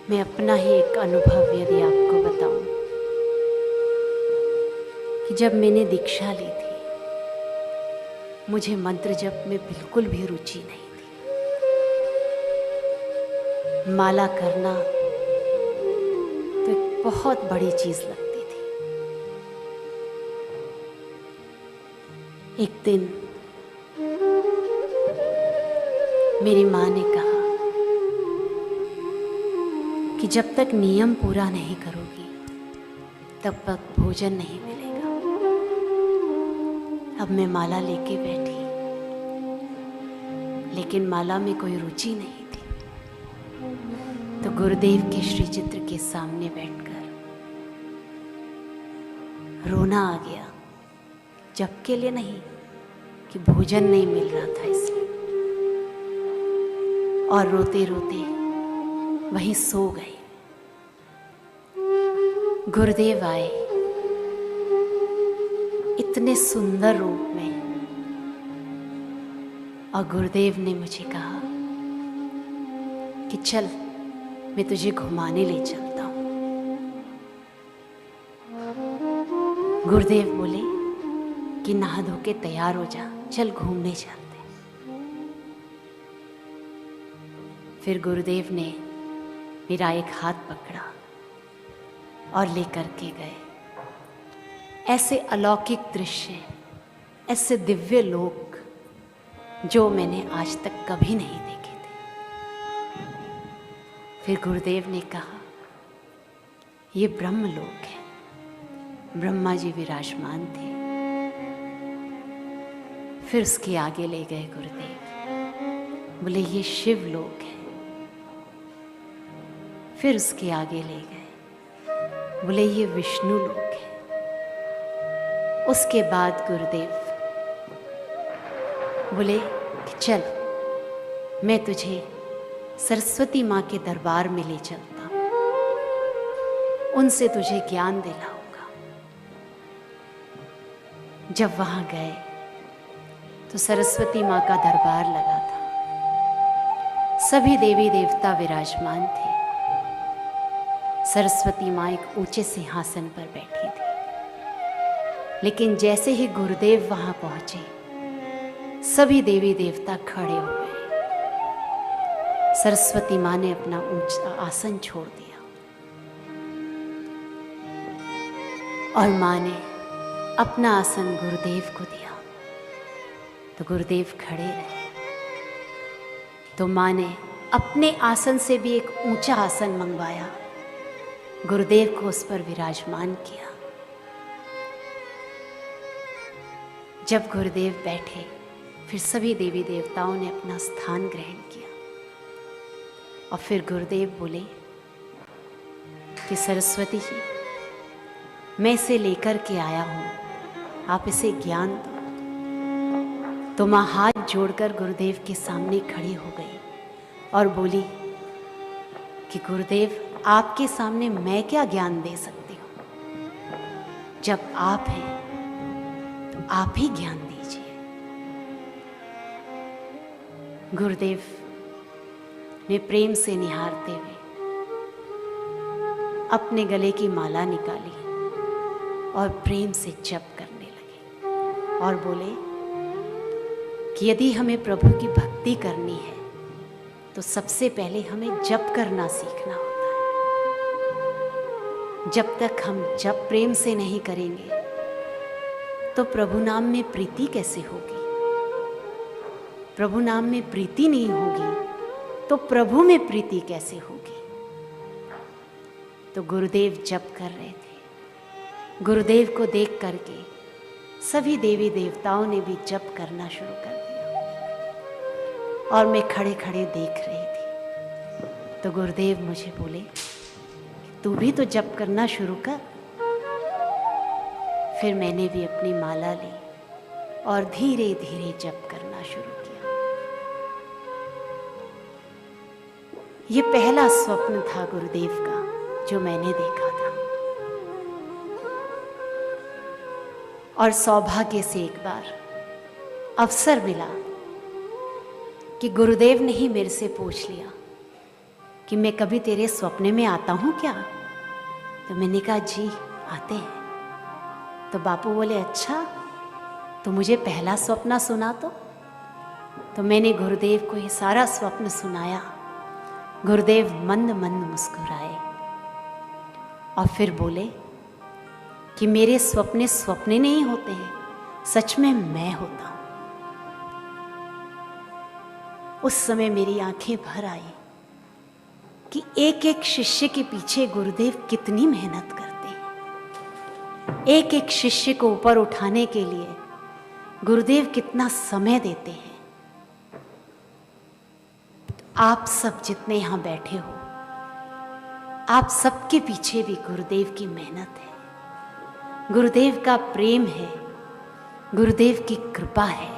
मैं अपना ही एक अनुभव यदि आपको बताऊं कि जब मैंने दीक्षा ली थी, मुझे मंत्र जप में बिल्कुल भी रुचि नहीं थी। माला करना तो एक बहुत बड़ी चीज लगती थी। एक दिन मेरी माँ ने कहा कि जब तक नियम पूरा नहीं करोगी तब तक भोजन नहीं मिलेगा। अब मैं माला लेके बैठी, लेकिन माला में कोई रुचि नहीं थी। तो गुरुदेव के श्री चित्र के सामने बैठकर रोना आ गया, जप के लिए नहीं कि भोजन नहीं मिल रहा था इसलिए। और रोते रोते वहीं सो गए। गुरुदेव आए इतने सुंदर रूप में, और गुरुदेव ने मुझे कहा कि चल मैं तुझे घुमाने ले चलता हूं। गुरुदेव बोले कि नहा धो के तैयार हो जा, चल घूमने चलते। फिर गुरुदेव ने मेरा एक हाथ पकड़ा और लेकर के गए। ऐसे अलौकिक दृश्य, ऐसे दिव्य लोक जो मैंने आज तक कभी नहीं देखे थे। फिर गुरुदेव ने कहा ये ब्रह्म लोक है, ब्रह्मा जी विराजमान थे। फिर उसके आगे ले गए गुरुदेव, बोले ये शिव लोक है। फिर उसके आगे ले गए, बोले ये विष्णु लोक है। उसके बाद गुरुदेव बोले कि चल मैं तुझे सरस्वती माँ के दरबार में ले चलता हूँ, उनसे तुझे ज्ञान दिलाऊंगा। जब वहां गए तो सरस्वती माँ का दरबार लगा था। सभी देवी देवता विराजमान थे। सरस्वती माँ एक ऊंचे सिंहासन पर बैठी थी। लेकिन जैसे ही गुरुदेव वहां पहुंचे, सभी देवी देवता खड़े हो गए। सरस्वती माँ ने अपना ऊंचा आसन छोड़ दिया और माँ ने अपना आसन गुरुदेव को दिया। तो गुरुदेव खड़े रहे। तो माँ ने अपने आसन से भी एक ऊंचा आसन मंगवाया, गुरुदेव को उस पर विराजमान किया। जब गुरुदेव बैठे, फिर सभी देवी देवताओं ने अपना स्थान ग्रहण किया। और फिर गुरुदेव बोले कि सरस्वती जी, मैं इसे लेकर के आया हूँ, आप इसे ज्ञान दो। तो माँ हाथ जोड़कर गुरुदेव के सामने खड़ी हो गई और बोली कि गुरुदेव, आपके सामने मैं क्या ज्ञान दे सकती हूँ? जब आप हैं तो आप ही ज्ञान दीजिए। गुरुदेव ने प्रेम से निहारते हुए अपने गले की माला निकाली और प्रेम से जप करने लगे और बोले कि यदि हमें प्रभु की भक्ति करनी है तो सबसे पहले हमें जप करना सीखना होता है। जब तक हम जप प्रेम से नहीं करेंगे तो प्रभु नाम में प्रीति कैसे होगी? प्रभु नाम में प्रीति नहीं होगी तो प्रभु में प्रीति कैसे होगी? तो गुरुदेव जप कर रहे थे। गुरुदेव को देख करके सभी देवी देवताओं ने भी जप करना शुरू कर दिया और मैं खड़े खड़े देख रही थी। तो गुरुदेव मुझे बोले, तू भी तो जप करना शुरू कर। फिर मैंने भी अपनी माला ली और धीरे धीरे जप करना शुरू किया। ये पहला स्वप्न था गुरुदेव का जो मैंने देखा था। और सौभाग्य से एक बार अवसर मिला कि गुरुदेव ने ही मेरे से पूछ लिया कि मैं कभी तेरे सपने में आता हूँ क्या? तो मैंने कहा जी आते हैं। तो बापू बोले अच्छा, तो मुझे पहला स्वप्न सुना तो मैंने गुरुदेव को ये सारा स्वप्न सुनाया। गुरुदेव मंद मंद मुस्कुराए और फिर बोले कि मेरे सपने सपने नहीं होते हैं, सच में मैं होता हूं। उस समय मेरी आंखें भर आई कि एक एक शिष्य के पीछे गुरुदेव कितनी मेहनत करते हैं। एक एक शिष्य को ऊपर उठाने के लिए गुरुदेव कितना समय देते हैं। आप सब जितने यहां बैठे हो, आप सबके पीछे भी गुरुदेव की मेहनत है, गुरुदेव का प्रेम है, गुरुदेव की कृपा है।